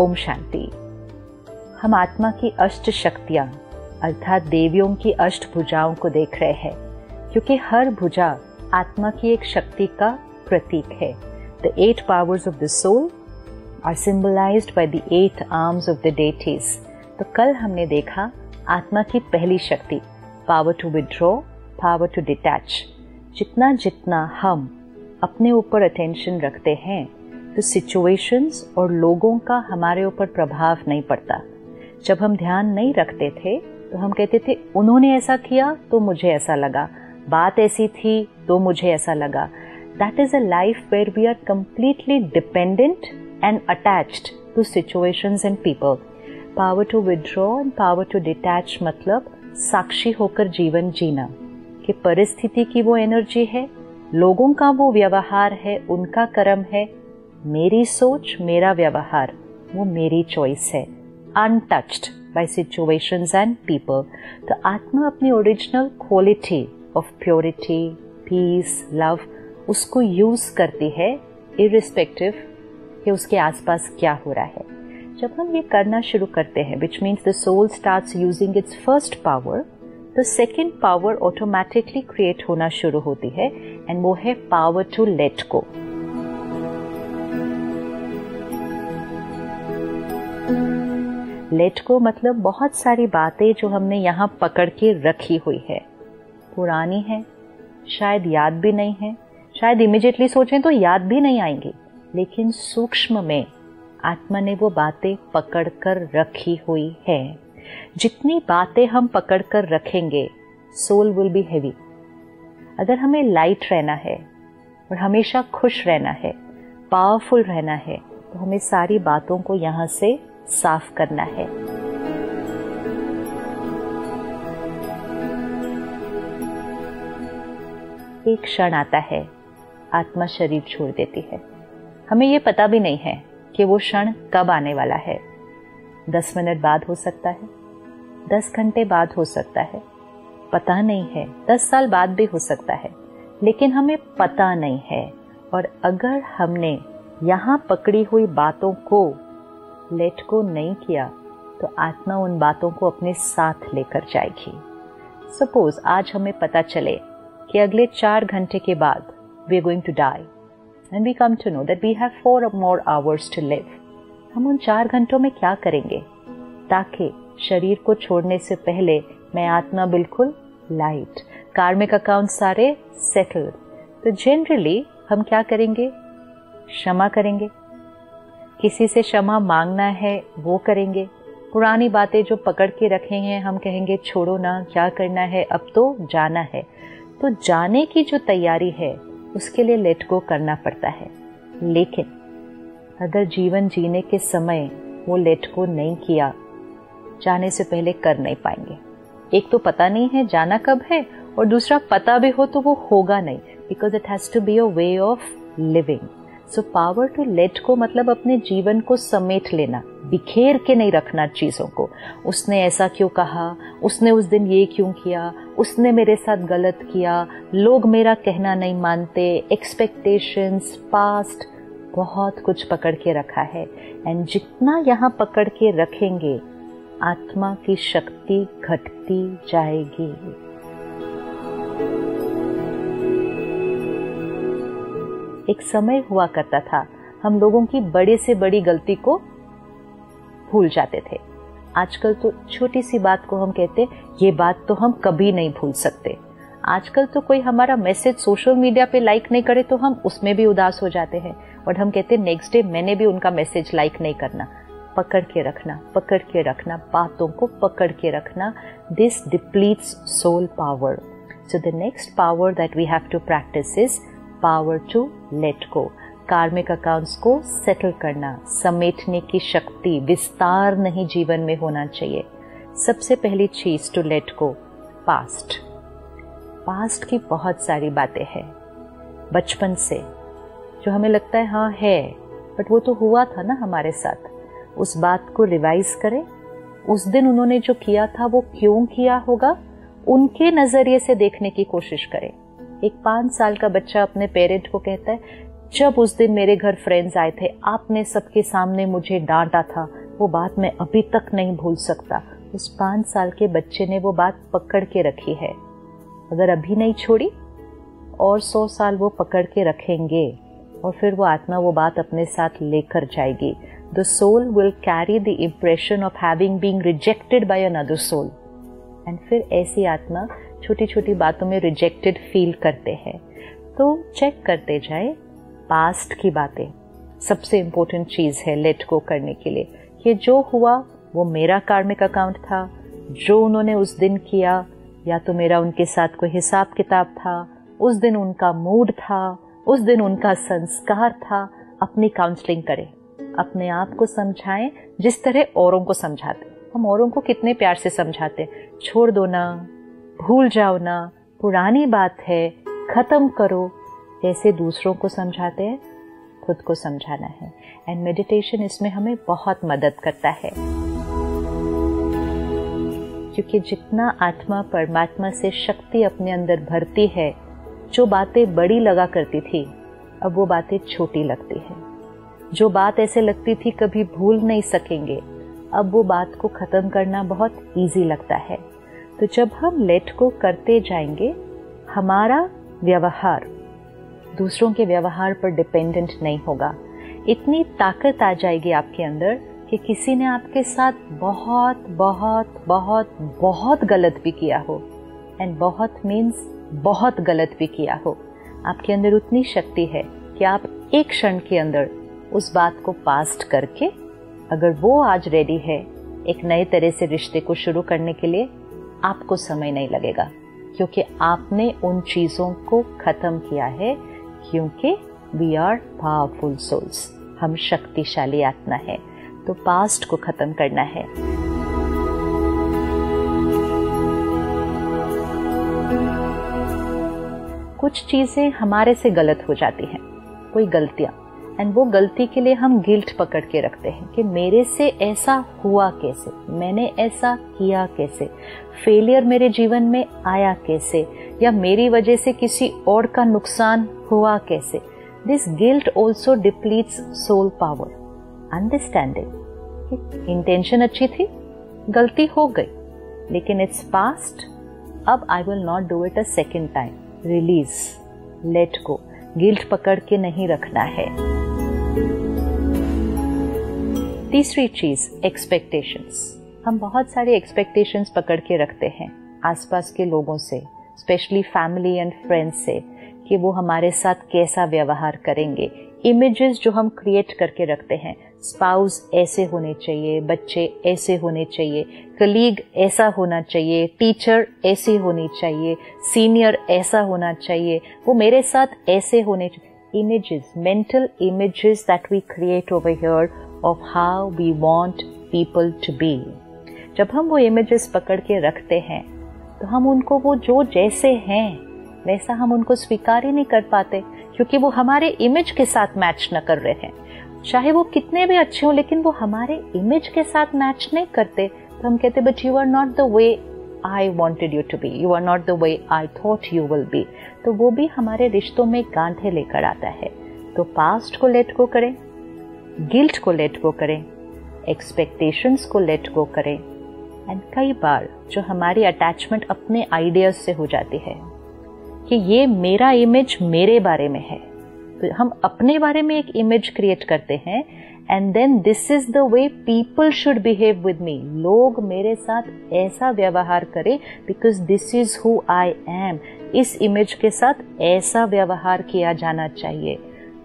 ओम शांति। हम आत्मा की अष्ट शक्तियां अर्थात देवियों की अष्ट भुजाओं को देख रहे हैं, क्योंकि हर भुजा आत्मा की एक शक्ति का प्रतीक है। The 8 powers of the soul are symbolized by the 8 arms of the deities. तो कल हमने देखा आत्मा की पहली शक्ति power to withdraw, power to detach. जितना जितना हम अपने ऊपर अटेंशन रखते हैं तो सिचुएशंस और लोगों का हमारे ऊपर प्रभाव नहीं पड़ता। जब हम ध्यान नहीं रखते थे तो हम कहते थे उन्होंने ऐसा किया तो मुझे ऐसा लगा, बात ऐसी थी तो मुझे ऐसा लगा। That is a life where we are completely dependent and attached to situations and people. Power to withdraw and power to detach मतलब साक्षी होकर जीवन जीना कि परिस्थिति की वो एनर्जी है, लोगों का वो व्यवहार है, उनका कर्म है, मेरी सोच मेरा व्यवहार वो मेरी चॉइस है, untouched by situations and people. तो आत्मा अपनी original quality of purity, peace, love उसको यूज करती है इररिस्पेक्टिव कि उसके आसपास क्या हो रहा है। जब हम ये करना शुरू करते हैं which means the soul starts using its first power, तो सेकेंड पावर ऑटोमेटिकली क्रिएट होना शुरू होती है एंड वो है power to let go. Let go मतलब बहुत सारी बातें जो हमने यहाँ पकड़ के रखी हुई है, पुरानी है, शायद याद भी नहीं है, शायद इमीडिएटली सोचें तो याद भी नहीं आएंगी, लेकिन सूक्ष्म में आत्मा ने वो बातें पकड़ कर रखी हुई है। जितनी बातें हम पकड़ कर रखेंगे सोल विल बी हेवी। अगर हमें लाइट रहना है और हमेशा खुश रहना है, पावरफुल रहना है, तो हमें सारी बातों को यहाँ से साफ करना है। एक क्षण आता है, आत्मा शरीर छोड़ देती है। हमें ये पता भी नहीं है कि वो क्षण कब आने वाला है। 10 मिनट बाद हो सकता है, 10 घंटे बाद हो सकता है, पता नहीं है, 10 साल बाद भी हो सकता है, लेकिन हमें पता नहीं है। और अगर हमने यहाँ पकड़ी हुई बातों को लेट को नहीं किया तो आत्मा उन बातों को अपने साथ लेकर जाएगी। सपोज आज हमें पता चले कि अगले 4 घंटे के बाद we are going to die and we come to know that we have 4 more hours to live। हम उन 4 घंटों में क्या करेंगे ताकि शरीर को छोड़ने से पहले मैं आत्मा बिल्कुल लाइट, कार्मिक अकाउंट सारे सेटल। तो जनरली हम क्या करेंगे, क्षमा करेंगे, किसी से क्षमा मांगना है वो करेंगे, पुरानी बातें जो पकड़ के रखे हैं हम कहेंगे छोड़ो ना, क्या करना है, अब तो जाना है। तो जाने की जो तैयारी है उसके लिए लेट गो करना पड़ता है। लेकिन अगर जीवन जीने के समय वो लेट गो नहीं किया, जाने से पहले कर नहीं पाएंगे। एक तो पता नहीं है जाना कब है, और दूसरा पता भी हो तो वो होगा नहीं, because it has to be a way of living. So power to let go मतलब अपने जीवन को समेट लेना, बिखेर के नहीं रखना चीजों को। उसने ऐसा क्यों कहा, उसने उस दिन ये क्यों किया, उसने मेरे साथ गलत किया, लोग मेरा कहना नहीं मानते, एक्सपेक्टेशंस, पास्ट, बहुत कुछ पकड़ के रखा है। एंड जितना यहाँ पकड़ के रखेंगे आत्मा की शक्ति घटती जाएगी। एक समय हुआ करता था हम लोगों की बड़े से बड़ी गलती को भूल जाते थे। आजकल तो छोटी सी बात को हम कहते ये बात तो हम कभी नहीं भूल सकते। आजकल तो कोई हमारा मैसेज सोशल मीडिया पे लाइक नहीं करे तो हम उसमें भी उदास हो जाते हैं और हम कहते नेक्स्ट डे मैंने भी उनका मैसेज लाइक नहीं करना। पकड़ के रखना, पकड़ के रखना, बातों को पकड़ के रखना। This depletes soul power. So the next power that we have to practice is power to let go. Karmic accounts को सेटल करना, समेटने की शक्ति, विस्तार नहीं जीवन में होना चाहिए। सबसे पहली चीज to let go past. Past की बहुत सारी बातें हैं बचपन से जो हमें लगता है हाँ है, बट वो तो हुआ था ना हमारे साथ। उस बात को रिवाइज करें, उस दिन उन्होंने जो किया था वो क्यों किया होगा, उनके नजरिए से देखने की कोशिश करें। एक 5 साल का बच्चा अपने पेरेंट को कहता है जब उस दिन मेरे घर फ्रेंड्स आए थे, आपने सबके सामने मुझे डांटा था, वो बात मैं अभी तक नहीं भूल सकता। उस 5 साल के बच्चे ने वो बात पकड़ के रखी है। अगर अभी नहीं छोड़ी और 100 साल वो पकड़ के रखेंगे और फिर वो आत्मा वो बात अपने साथ लेकर जाएगी। The soul will carry the impression of having been rejected by another soul. And फिर ऐसी आत्मा छोटी छोटी बातों में रिजेक्टेड फील करते हैं। तो चेक करते जाए पास्ट की बातें। सबसे इम्पोर्टेंट चीज़ है लेट गो करने के लिए कि जो हुआ वो मेरा कार्मिक अकाउंट था, जो उन्होंने उस दिन किया या तो मेरा उनके साथ कोई हिसाब किताब था, उस दिन उनका मूड था, उस दिन उनका संस्कार था। अपनी काउंसलिंग करें, अपने आप को समझाएं जिस तरह औरों को समझाते। हम औरों को कितने प्यार से समझाते, छोड़ दो ना, भूल जाओ ना, पुरानी बात है, खत्म करो। जैसे दूसरों को समझाते हैं खुद को समझाना है। एंड मेडिटेशन इसमें हमें बहुत मदद करता है, क्योंकि जितना आत्मा परमात्मा से शक्ति अपने अंदर भरती है, जो बातें बड़ी लगा करती थी अब वो बातें छोटी लगती है। जो बात ऐसे लगती थी कभी भूल नहीं सकेंगे, अब वो बात को खत्म करना बहुत इजी लगता है। तो जब हम लेट को करते जाएंगे, हमारा व्यवहार दूसरों के व्यवहार पर डिपेंडेंट नहीं होगा। इतनी ताकत आ जाएगी आपके अंदर कि किसी ने आपके साथ बहुत बहुत बहुत बहुत गलत भी किया हो, एंड बहुत मीन्स बहुत गलत भी किया हो, आपके अंदर उतनी शक्ति है कि आप एक क्षण के अंदर उस बात को पास्ट करके, अगर वो आज रेडी है एक नए तरह से रिश्ते को शुरू करने के लिए, आपको समय नहीं लगेगा, क्योंकि आपने उन चीजों को खत्म किया है। क्योंकि वी आर पावरफुल सोल्स, हम शक्तिशाली आत्मा है। तो पास्ट को खत्म करना है। कुछ चीजें हमारे से गलत हो जाती हैं, कोई गलतियां, एंड वो गलती के लिए हम गिल्ट पकड़ के रखते हैं कि मेरे से ऐसा हुआ कैसे, मैंने ऐसा किया कैसे, फेलियर मेरे जीवन में आया कैसे, या मेरी वजह से किसी और का नुकसान हुआ कैसे। This guilt also depletes soul power. Understanding intention अच्छी थी, गलती हो गई, लेकिन इट्स पास्ट, अब I will not do it a second time. Release, let go, guilt पकड़ के नहीं रखना है। तीसरी चीज, एक्सपेक्टेशंस। हम बहुत सारे एक्सपेक्टेशंस पकड़ के रखते हैं आसपास के लोगों से, स्पेशली फैमिली एंड फ्रेंड्स से, कि वो हमारे साथ कैसा व्यवहार करेंगे। इमेजेस जो हम क्रिएट करके रखते हैं, स्पाउस ऐसे होने चाहिए, बच्चे ऐसे होने चाहिए, कलीग ऐसा होना चाहिए, टीचर ऐसी होनी चाहिए, सीनियर ऐसा होना चाहिए, वो मेरे साथ ऐसे होने चाहिए। Images, mental images that we create over here of how we want people to be. जब हम वो इमेजेस पकड़ के रखते हैं तो हम उनको वो जो जैसे हैं वैसा हम उनको स्वीकार ही नहीं कर पाते, क्योंकि वो हमारे इमेज के साथ मैच न कर रहे हैं। चाहे वो कितने भी अच्छे हो, लेकिन वो हमारे इमेज के साथ मैच नहीं करते, तो हम कहते but you are not the way I wanted you to be, you are not the way I thought you will be. तो वो भी हमारे रिश्तों में गांठें लेकर आता है। तो पास्ट को लेट गो करें, गिल्ट को लेट गो करें, एक्सपेक्टेशंस को लेट गो करें। एंड कई बार जो हमारी अटैचमेंट अपने आइडियाज से हो जाती है कि ये मेरा इमेज मेरे बारे में है, तो हम अपने बारे में एक इमेज क्रिएट करते हैं, and then this is the way people should behave with me. लोग मेरे साथ ऐसा व्यवहार करें because this is who I am. इस इमेज के साथ ऐसा व्यवहार किया जाना चाहिए।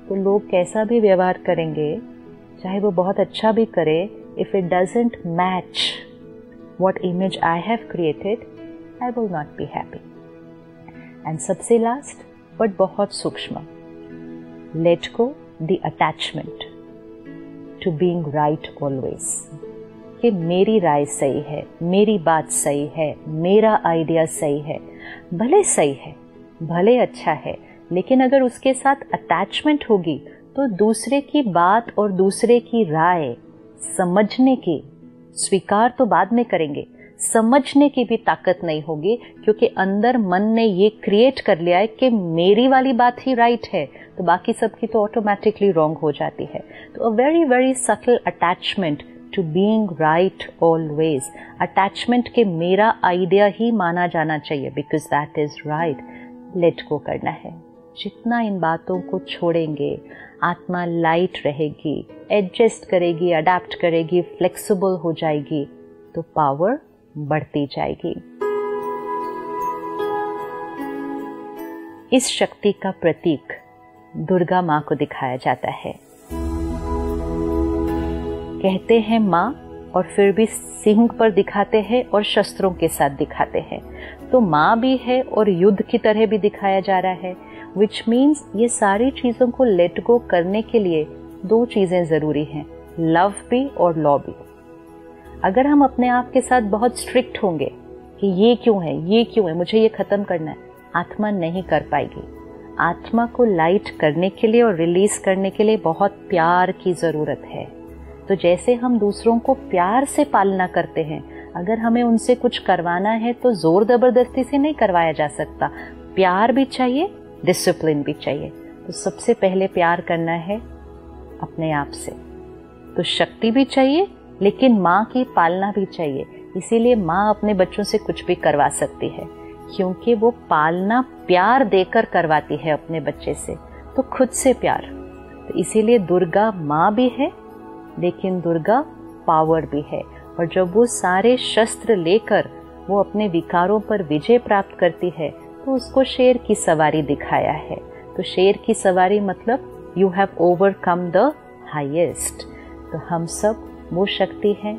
तो लोग कैसा भी व्यवहार करेंगे, चाहे वो बहुत अच्छा भी करे, if it doesn't match what image I have created, I will not be happy. And सबसे लास्ट बट बहुत सूक्ष्म, let go the attachment to being right always। कि मेरी राय सही है, मेरी बात सही है, मेरा आइडिया सही है, भले सही है, भले अच्छा है, लेकिन अगर उसके साथ अटैचमेंट होगी तो दूसरे की बात और दूसरे की राय समझने की, स्वीकार तो बाद में करेंगे, समझने की भी ताकत नहीं होगी, क्योंकि अंदर मन ने ये क्रिएट कर लिया है कि मेरी वाली बात ही राइट है, तो बाकी सबकी तो ऑटोमेटिकली रॉन्ग हो जाती है। तो a very very subtle attachment to being right always, attachment के मेरा आइडिया ही माना जाना चाहिए because that is right. Let go करना है। जितना इन बातों को छोड़ेंगे, आत्मा लाइट रहेगी, एडजस्ट करेगी, अडेप्ट करेगी, फ्लेक्सिबल हो जाएगी, तो पावर बढ़ती जाएगी। इस शक्ति का प्रतीक दुर्गा माँ को दिखाया जाता है। कहते हैं माँ, और फिर भी सिंह पर दिखाते हैं और शस्त्रों के साथ दिखाते हैं। तो माँ भी है और युद्ध की तरह भी दिखाया जा रहा है, विच मीन्स ये सारी चीजों को लेट गो करने के लिए दो चीजें जरूरी हैं, लव भी और लॉ भी। अगर हम अपने आप के साथ बहुत स्ट्रिक्ट होंगे कि ये क्यों है, मुझे ये खत्म करना है, आत्मा नहीं कर पाएगी। आत्मा को लाइट करने के लिए और रिलीज करने के लिए बहुत प्यार की जरूरत है। तो जैसे हम दूसरों को प्यार से पालना करते हैं, अगर हमें उनसे कुछ करवाना है तो जोर जबरदस्ती से नहीं करवाया जा सकता। प्यार भी चाहिए, डिसिप्लिन भी चाहिए। तो सबसे पहले प्यार करना है अपने आप से। तो शक्ति भी चाहिए, लेकिन माँ की पालना भी चाहिए। इसीलिए माँ अपने बच्चों से कुछ भी करवा सकती है, क्योंकि वो पालना प्यार देकर करवाती है अपने बच्चे से, तो खुद से प्यार। तो इसीलिए दुर्गा माँ भी है, लेकिन दुर्गा पावर भी है। और जब वो सारे शस्त्र लेकर वो अपने विकारों पर विजय प्राप्त करती है, तो उसको शेर की सवारी दिखाया है। तो शेर की सवारी मतलब you have overcome the highest. तो हम सब वो शक्ति है।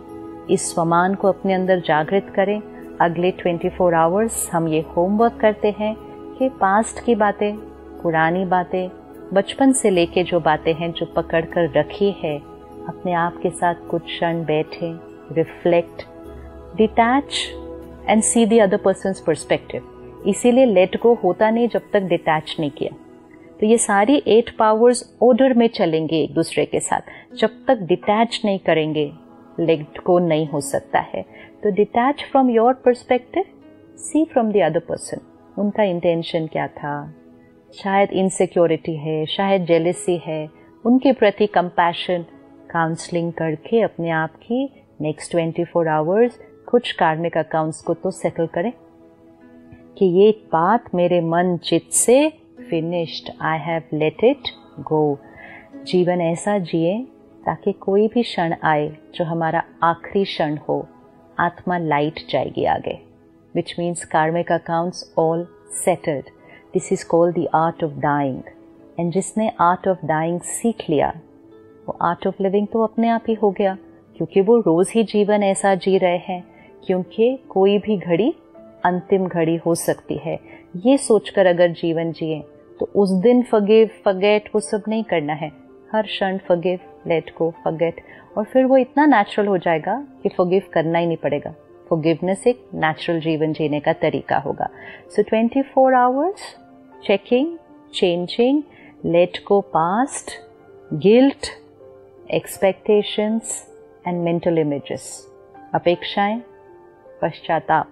इस स्वमान को अपने अंदर जागृत करें। अगले 24 आवर्स हम ये होमवर्क करते हैं कि पास्ट की बातें, पुरानी बातें, बचपन से लेके जो बातें हैं जो पकड़ कर रखी है, अपने आप के साथ कुछ क्षण बैठे, reflect, detach and see the other persons perspective. इसीलिए लेट गो होता नहीं जब तक डिटैच नहीं किया। तो ये सारी 8 पावर्स ऑर्डर में चलेंगे एक दूसरे के साथ। जब तक डिटैच नहीं करेंगे, लेट गो नहीं हो सकता है। तो detach from your perspective, see from the other person. उनका इंटेंशन क्या था? शायद इनसिक्योरिटी है, शायद जेलसी है, उनके प्रति कंपैशन। काउंसलिंग करके अपने आप की नेक्स्ट 24 आवर्स कुछ कार्मिक अकाउंट्स को तो सेटल करें कि ये बात मेरे मन चित्त से finished, I have let it go. जीवन ऐसा जिए ताकि कोई भी क्षण आए जो हमारा आखिरी क्षण हो, आत्मा लाइट जाएगी आगे, which means karmic accounts all settled. This is called the art of dying. And जिसने आर्ट ऑफ डाइंग सीख लिया, वो आर्ट ऑफ लिविंग तो अपने आप ही हो गया, क्योंकि वो रोज ही जीवन ऐसा जी रहे हैं। क्योंकि कोई भी घड़ी अंतिम घड़ी हो सकती है, ये सोचकर अगर जीवन जिए तो उस दिन फॉरगिव, फॉरगेट वो सब नहीं करना है। हर क्षण फॉरगिव, लेट गो, फॉरगेट, और फिर वो इतना नेचुरल हो जाएगा कि फॉरगिव करना ही नहीं पड़ेगा। फॉरगिवनेस एक नेचुरल जीवन जीने का तरीका होगा। सो 24 hours checking, changing, late go past, guilt, expectations and mental images. अपेक्षाएं, पश्चाताप,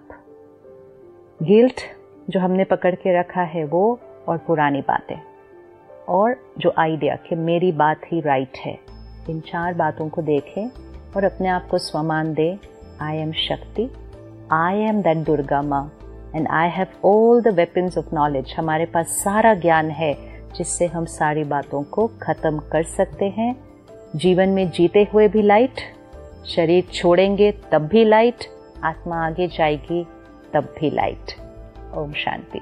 गिल्ट जो हमने पकड़ के रखा है वो, और पुरानी बातें, और जो आइडिया कि मेरी बात ही राइट है। इन 4 बातों को देखें और अपने आप को स्वमान दें। आई एम शक्ति, आई एम दैट दुर्गा माँ, and I have all the weapons of knowledge. हमारे पास सारा ज्ञान है जिससे हम सारी बातों को खत्म कर सकते हैं। जीवन में जीते हुए भी लाइट, शरीर छोड़ेंगे तब भी लाइट, आत्मा आगे जाएगी तब भी लाइट। ओम शांति।